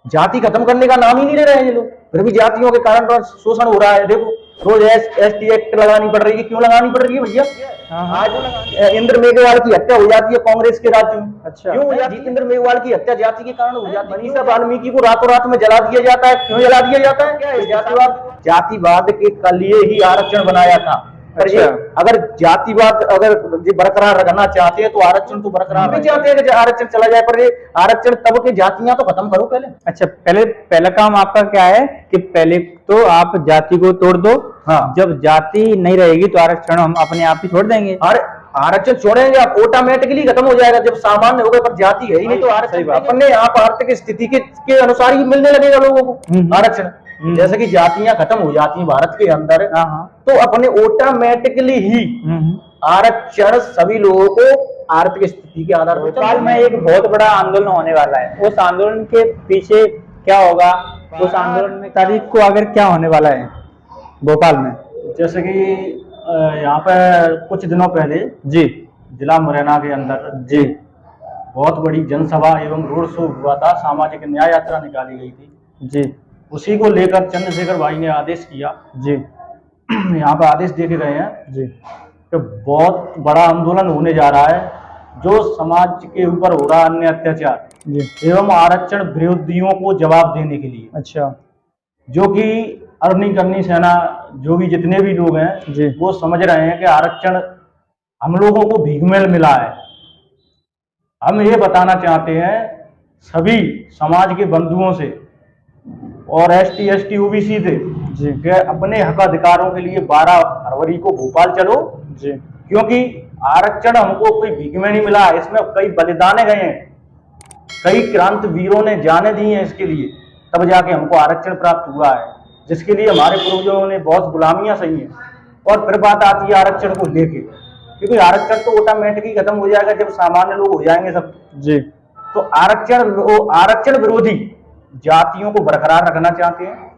जाति खत्म करने का नाम ही नहीं ले रहे हैं ये लोग। फिर भी जातियों के कारण तो शोषण हो रहा है। देखो रोज ST एक्ट लगानी पड़ रही है। क्यों लगानी पड़ रही है भैया? आज इंद्र मेघवाल की हत्या हो जाती है कांग्रेस के राज्य में। अच्छा, क्यों हो जाती है? इंद्र मेघवाल की हत्या जाति के कारण हो जाती है। मनीषा वाल्मीकि को रातों रात में जला दिया जाता है। क्यों जला दिया जाता है? क्या है? जातिवाद के लिए ही आरक्षण बनाया था। अच्छा। अगर जातिवाद अगर बरकरार रखना चाहते हैं तो आरक्षण तो बरकरार नहीं चाहते हैं कि आरक्षण चला जाए, पर ये आरक्षण तब के जातियां तो खत्म करो पहले। अच्छा, पहला काम आपका क्या है कि पहले तो आप जाति को तोड़ दो। हाँ। जब जाति नहीं रहेगी तो आरक्षण हम अपने आप ही छोड़ देंगे। और आरक्षण छोड़ेंगे आप ऑटोमेटिकली खत्म हो जाएगा जब सामान्य हो गए, पर जाति है ही नहीं तो आरक्षण अपने आप आर्थिक स्थिति के अनुसार ही मिलने लगेगा लोगों को आरक्षण। जैसे कि जातियां खत्म हो जाती हैं भारत के अंदर, तो अपने ऑटोमेटिकली ही आरक्षण सभी लोगों को आर्थिक स्थिति के आधार पर। भोपाल में एक बहुत बड़ा आंदोलन होने वाला है, उस आंदोलन के पीछे क्या होगा? उस आंदोलन में तारीख को अगर क्या होने वाला है भोपाल में? जैसे कि यहाँ पे कुछ दिनों पहले जी जिला मुरैना के अंदर जी बहुत बड़ी जनसभा एवं रोड शो हुआ था। सामाजिक न्याय यात्रा निकाली गई थी जी। उसी को लेकर चंद्रशेखर भाई ने आदेश किया जी। यहाँ पे आदेश दे के गए हैं जी कि बहुत बड़ा आंदोलन होने जा रहा है जो समाज के ऊपर हो रहा अन्य अत्याचार एवं आरक्षण विरोधियों को जवाब देने के लिए। अच्छा। जो कि अर्निंग करनी सेना जो भी जितने भी लोग हैं वो समझ रहे हैं कि आरक्षण हम लोगों को भीख में मिला है। हम ये बताना चाहते हैं सभी समाज के बंधुओं से और ST OBC से कि अपने हक अधिकारों के लिए 12 फरवरी को भोपाल चलो जी। क्योंकि आरक्षण हमको कोई भीख में नहीं मिला, इसमें कई बलिदाने गए हैं, कई क्रांतिवीरों ने जाने दी हैं इसके लिए, तब जाके हमको आरक्षण प्राप्त हुआ है, जिसके लिए हमारे पूर्वजों ने बहुत गुलामियां सही हैं। और फिर बात आती है आरक्षण को लेके, क्योंकि आरक्षण तो ऑटोमेटिकली खत्म हो जाएगा जब सामान्य लोग हो जाएंगे सब जी। तो आरक्षण विरोधी जातियों को बरकरार रखना चाहते हैं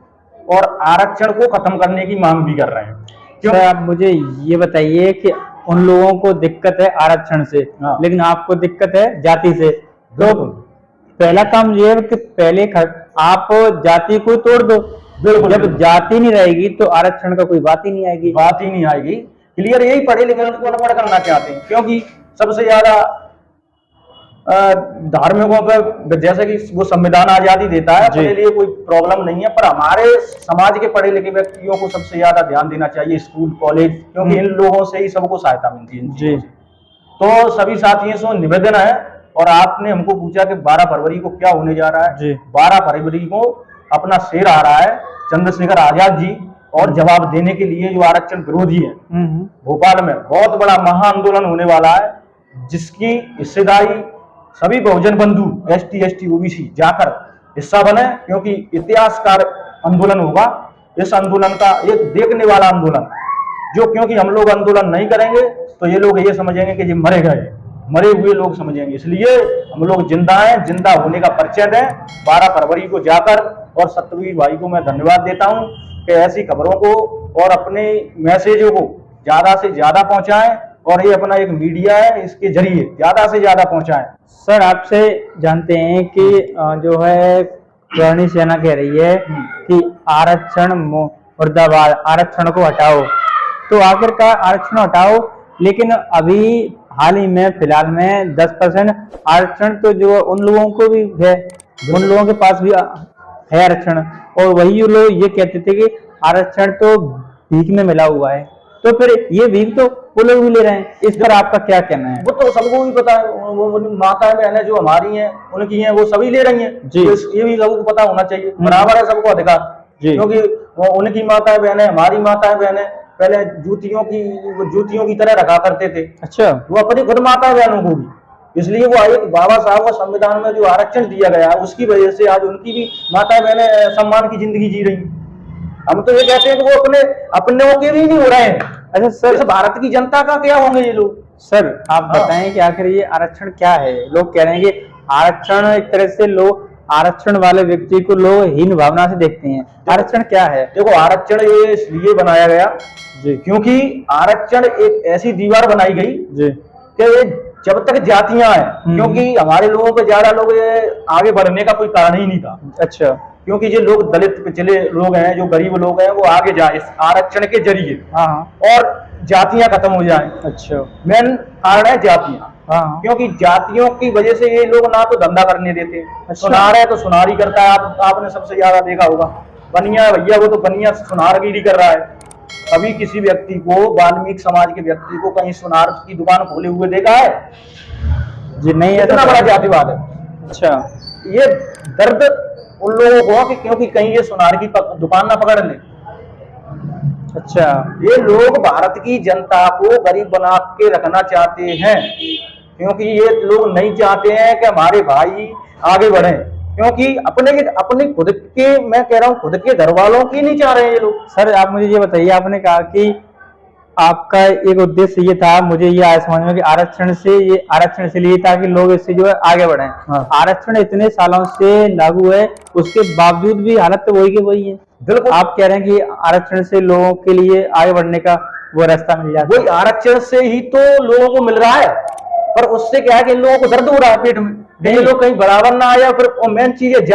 और आरक्षण को खत्म करने की मांग भी कर रहे हैं। सर आप मुझे ये बताइए कि उन लोगों को दिक्कत है आरक्षण से, लेकिन आपको दिक्कत है जाति से, तो पहला काम ये है कि पहले आप जाति को तोड़ दो। जब जाति नहीं रहेगी तो आरक्षण का कोई बात ही नहीं आएगी। क्लियर, यही पढ़े लिखे उनको अनपढ़ करना चाहते हैं, क्योंकि सबसे ज्यादा धार्मिकों पर जैसे कि वो संविधान आजादी देता है, अपने लिए कोई प्रॉब्लम नहीं है, पर हमारे समाज के पढ़े लिखे व्यक्तियों को सबसे ज्यादा ध्यान देना चाहिए, स्कूल कॉलेज, क्योंकि इन लोगों से ही सबको सहायता मिलती है जी। तो सभी साथियों से निवेदन है, और आपने हमको पूछा कि 12 फरवरी को क्या होने जा रहा है। 12 फरवरी को अपना शेर आ रहा है चंद्रशेखर आजाद जी, और जवाब देने के लिए जो आरक्षण विरोधी है भोपाल में बहुत बड़ा महा आंदोलन होने वाला है, जिसकी हिस्सेदारी सभी बहुजन बंधु ST OBC जाकर हिस्सा बने, क्योंकि इतिहासकार आंदोलन होगा। इस आंदोलन का एक देखने वाला आंदोलन, जो क्योंकि हम लोग आंदोलन नहीं करेंगे तो ये लोग ये समझेंगे कि ये मरे गए, मरे हुए लोग समझेंगे, इसलिए हम लोग जिंदा हैं, जिंदा होने का परिचय दें 12 फरवरी को जाकर। और सत्यवीर भाई को मैं धन्यवाद देता हूं कि ऐसी खबरों को और अपने मैसेजों को ज्यादा से ज्यादा पहुंचाएं, और ये अपना एक मीडिया है, इसके जरिए ज्यादा से ज्यादा पहुंचाएं। सर आपसे जानते हैं कि जो है पुरानी सेना कह रही है कि आरक्षण मुर्दाबाद, आरक्षण को हटाओ, तो आखिरकार आरक्षण हटाओ, लेकिन अभी हाल ही में फिलहाल में 10% आरक्षण तो जो उन लोगों को भी है, उन लोगों के पास भी है आरक्षण, और वही लोग ये कहते थे कि आरक्षण तो भीख में मिला हुआ है, तो फिर ये भीख तो वो लोग भी ले रहे हैं। इस पर आपका क्या कहना है? वो तो सबको भी पता है, वो माताएं बहनें जो हमारी हैं उनकी हैं, वो सभी ले रही हैं जी। ये भी सबको पता होना चाहिए, बराबर है सबको अधिकार, क्योंकि उनकी माताएं बहनें हमारी माताएं बहनें पहले जूतियों की तरह रखा करते थे। अच्छा। वो अपनी खुद माता बहनों को भी, इसलिए वो एक बाबा साहब को संविधान में जो आरक्षण दिया गया है उसकी वजह से आज उनकी भी माता बहनें सम्मान की जिंदगी जी रही। हम तो ये कहते हैं कि वो अपने के भी नहीं हो रहे हैं। अच्छा सर, भारत की जनता का क्या होंगे ये लोग? सर आप बताएं कि आखिर ये आरक्षण क्या है? लोग कह रहे हैं कि आरक्षण एक तरह से लोग आरक्षण वाले व्यक्ति को लोग हीन भावना से देखते हैं। आरक्षण क्या है? देखो, आरक्षण ये इसलिए बनाया गया जी, क्योंकि आरक्षण एक ऐसी दीवार बनाई गई जी कि जब तक जातियां हैं, क्योंकि हमारे लोगों पे ज्यादा लोग आगे बढ़ने का कोई कारण ही नहीं था। अच्छा। क्योंकि जो लोग दलित पिछले लोग हैं, जो गरीब लोग हैं, वो आगे जाए इस आरक्षण के जरिए, और जातियां खत्म हो जाएं। अच्छा। मेन कारण है जातियां। क्योंकि जातियों की वजह से ये लोग ना तो धंधा करने देते। अच्छा। सुनार है तो सुनारी करता है, आपने सबसे ज्यादा देखा होगा। बनिया भैया, वो तो बनिया सुनारगिरी कर रहा है। अभी किसी व्यक्ति को, वाल्मीकि समाज के व्यक्ति को कहीं सुनार की दुकान खोले हुए देखा है? जी नहीं। इतना बड़ा जातिवाद है। अच्छा। ये दर्द उन लोगों को कि क्योंकि कहीं ये सुनार की दुकान ना पकड़ ले। अच्छा। ये लोग भारत की जनता को गरीब बना के रखना चाहते हैं, क्योंकि ये लोग नहीं चाहते हैं कि हमारे भाई आगे बढ़े। क्योंकि अपने खुद के, मैं कह रहा हूँ, खुद के घर वालों की नहीं चाह रहे हैं ये लोग। सर आप मुझे ये बताइए, आपने कहा कि आपका एक उद्देश्य ये था, मुझे ये आया समझ में कि आरक्षण से लिए था कि लोग इससे जो है आगे बढ़े। हाँ। आरक्षण इतने सालों से लागू है, उसके बावजूद भी हालत तो वही की वही है। बिल्कुल। आप कह रहे हैं कि आरक्षण से लोगों के लिए आगे बढ़ने का वो रास्ता मिल जाता है। वही आरक्षण से ही तो लोगों को मिल रहा है, पर उससे क्या है कि इन लोगों को दर्द हो रहा है पेट में। ये लोग कहीं बराबर ना आया। फिर मेन चीज है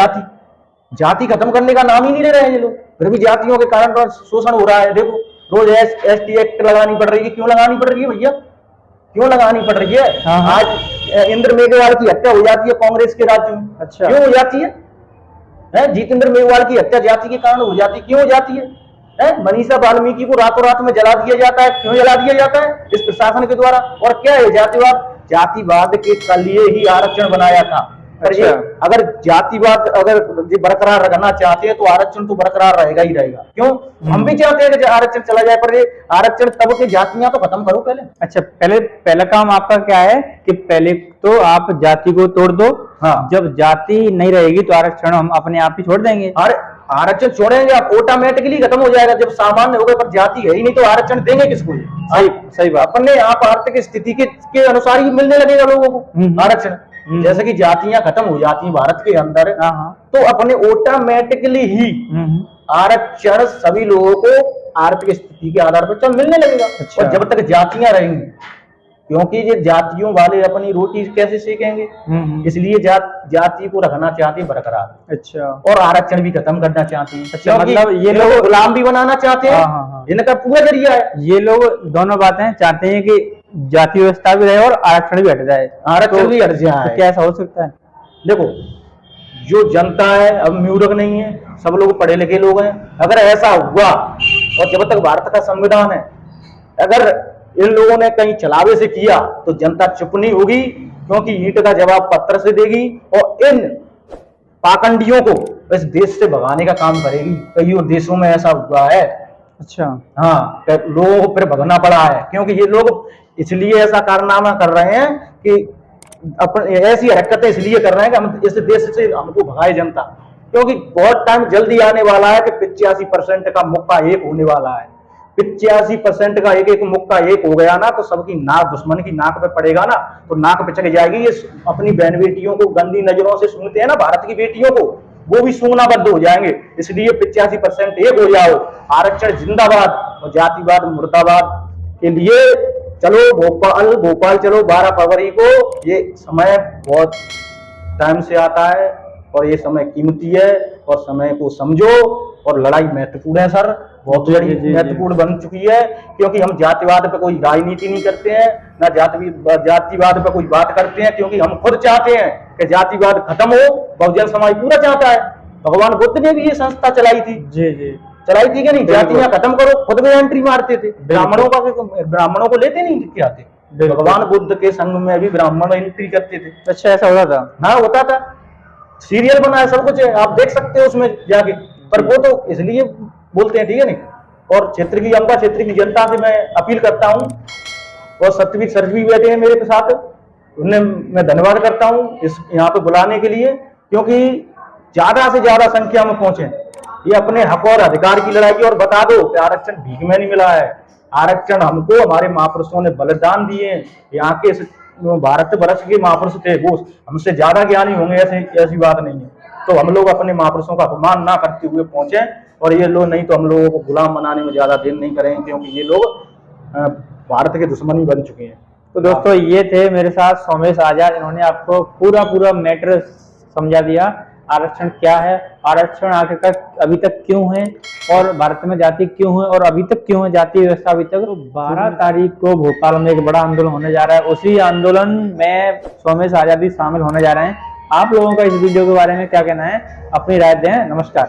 जाति खत्म करने का नाम ही नहीं ले रहे हैं ये लोग। फिर भी जातियों के कारण तो शोषण हो रहा है। देखो, रोज ST एक्ट लगानी पड़ रही है। क्यों लगानी पड़ रही है भैया? क्यों लगानी पड़ रही है? आज इंद्र मेघवाल की हत्या हो जाती है कांग्रेस के राज्य में। अच्छा। क्यों हो जाती है? जितेंद्र मेघवाल की हत्या जाति के कारण हो जाती है। क्यों हो जाती है? मनीषा वाल्मीकि को रातों रात में जला दिया जाता है। क्यों जला दिया जाता है? इस प्रशासन के द्वारा। और क्या है जातिवाद के लिए ही आरक्षण बनाया था। अच्छा। अगर जातिवाद अगर बरकरार रखना चाहते हैं तो आरक्षण तो बरकरार रहेगा ही रहेगा। क्यों? हम भी चाहते हैं कि आरक्षण चला जाए, पर ये आरक्षण तब के जातियां तो खत्म करो पहले। अच्छा, पहला काम आपका क्या है कि पहले तो आप जाति को तोड़ दो। हाँ। जब जाति नहीं रहेगी तो आरक्षण हम अपने आप ही छोड़ देंगे। आरक्षण छोड़ेंगे आप, ऑटोमेटिकली खत्म हो जाएगा। जब सामान्य हो गए, पर जाति है ही नहीं तो आरक्षण देंगे किसको? सही बात। अपने आप आर्थिक स्थिति के अनुसार ही मिलने लगेगा लोगों को आरक्षण। जैसे कि जातियां खत्म हो जाती हैं भारत के अंदर, तो अपने ऑटोमेटिकली ही आरक्षण सभी लोगों को आर्थिक स्थिति के आधार पर चल मिलने लगेगा। अच्छा। और जब तक जातियां रहेंगी, क्योंकि ये जातियों वाले अपनी रोटी कैसे सेकेंगे, इसलिए जाति को रखना चाहते हैं बरकरार। अच्छा। और आरक्षण भी खत्म करना चाहते हैं। अच्छा, मतलब ये लोग गुलाम भी बनाना चाहते हैं। इनका पूरा जरिया है। ये लोग दोनों बातें चाहते हैं कि जाति व्यवस्था भी रहे और आरक्षण भी हट जाए। आरक्षण भी हट जाए, तो क्या ऐसा हो सकता है? देखो, जो जनता है अब मूर्ख नहीं है, सब लोग पढ़े लिखे लोग हैं। अगर ऐसा हुआ, और जब तक भारत का संविधान है, अगर इन लोगों ने कहीं चलावे से किया तो जनता चुप नहीं होगी, क्योंकि ईंट का जवाब पत्थर से देगी और इन पाखंडियों को इस देश से भगाने का काम करेगी। कई देशों में ऐसा हुआ है। अच्छा। हाँ, लोगों को फिर भगना पड़ा है, क्योंकि ये लोग इसलिए ऐसा कारनामा कर रहे हैं कि अपने ऐसी हरकतें इसलिए कर रहे हैं कि हम इस देश से हमको भगाए जनता। क्योंकि बहुत टाइम जल्दी आने वाला है कि 85% का मुक्का एक होने वाला है। 85% का एक मुक्का एक हो गया ना, तो सबकी नाक, दुश्मन की नाक पे पड़ेगा ना, तो नाक पे चली जाएगी। ये अपनी बहन बेटियों को गंदी नजरों से सूंघते हैं ना, भारत की बेटियों को, वो भी सूंघना बंद हो जाएंगे। इसलिए 85% एक हो जाओ, आरक्षण जिंदाबाद और जातिवाद मुर्दाबाद के लिए चलो। भोपाल चलो 12 फरवरी को। ये समय बहुत टाइम से आता है और ये समय कीमती है, और समय को समझो। और लड़ाई महत्वपूर्ण है सर, बहुत महत्वपूर्ण बन चुकी है, क्योंकि हम जातिवाद पे कोई राजनीति नहीं करते हैं, ना जातिवाद पे कोई बात करते हैं, क्योंकि हम खुद चाहते हैं कि जातिवाद खत्म हो। बहुजन समाज पूरा चाहता है। भगवान बुद्ध ने भी ये संस्था चलाई थी। जी। चलाई थी कि नहीं? जातियां खत्म करो, खुद में एंट्री मारते थे। ब्राह्मणों को लेते नहीं क्या थे? भगवान बुद्ध के संघ में भी ब्राह्मण एंट्री करते थे। अच्छा, ऐसा होता था? हाँ, होता था। सीरियल बना है, सब कुछ है, आप देख सकते हो उसमें जाके। पर वो तो इसलिए बोलते हैं, ठीक है नहीं। और अम्बा क्षेत्र की जनता से मैं अपील करता हूँ, और सत्यवीर सर भी बैठे हैं मेरे साथ, उन्हें मैं धन्यवाद करता हूँ इस यहाँ पे बुलाने के लिए, क्योंकि ज्यादा से ज्यादा संख्या में पहुंचे। ये अपने हक और अधिकार की लड़ाई की। और बता दो कि आरक्षण भीख में नहीं मिला है। आरक्षण हमको हमारे महापुरुषों ने बलिदान दिए। यहाँ के भारत वर्ष के महापुरुष थे, वो हमसे ज्यादा ज्ञानी होंगे, ऐसी बात नहीं है। तो हम लोग अपने महापुरुषों का अपमान ना करते हुए पहुंचे, और ये लोग नहीं तो हम लोगों को गुलाम बनाने में ज्यादा देर नहीं करेंगे, क्योंकि ये लोग भारत के दुश्मन ही बन चुके हैं। तो दोस्तों ये थे मेरे साथ सोमेश आजाद, इन्होंने आपको पूरा मैटर समझा दिया। आरक्षण क्या है, आरक्षण आखिरकार अभी तक क्यों है, और भारत में जाति क्यों है, और अभी तक क्यों है जाति व्यवस्था अभी तक। तो 12 तारीख को भोपाल में एक बड़ा आंदोलन होने जा रहा है, उसी आंदोलन में सोमेश आजादी शामिल होने जा रहे हैं। आप लोगों का इस वीडियो के बारे में क्या कहना है, अपनी राय दें। नमस्कार।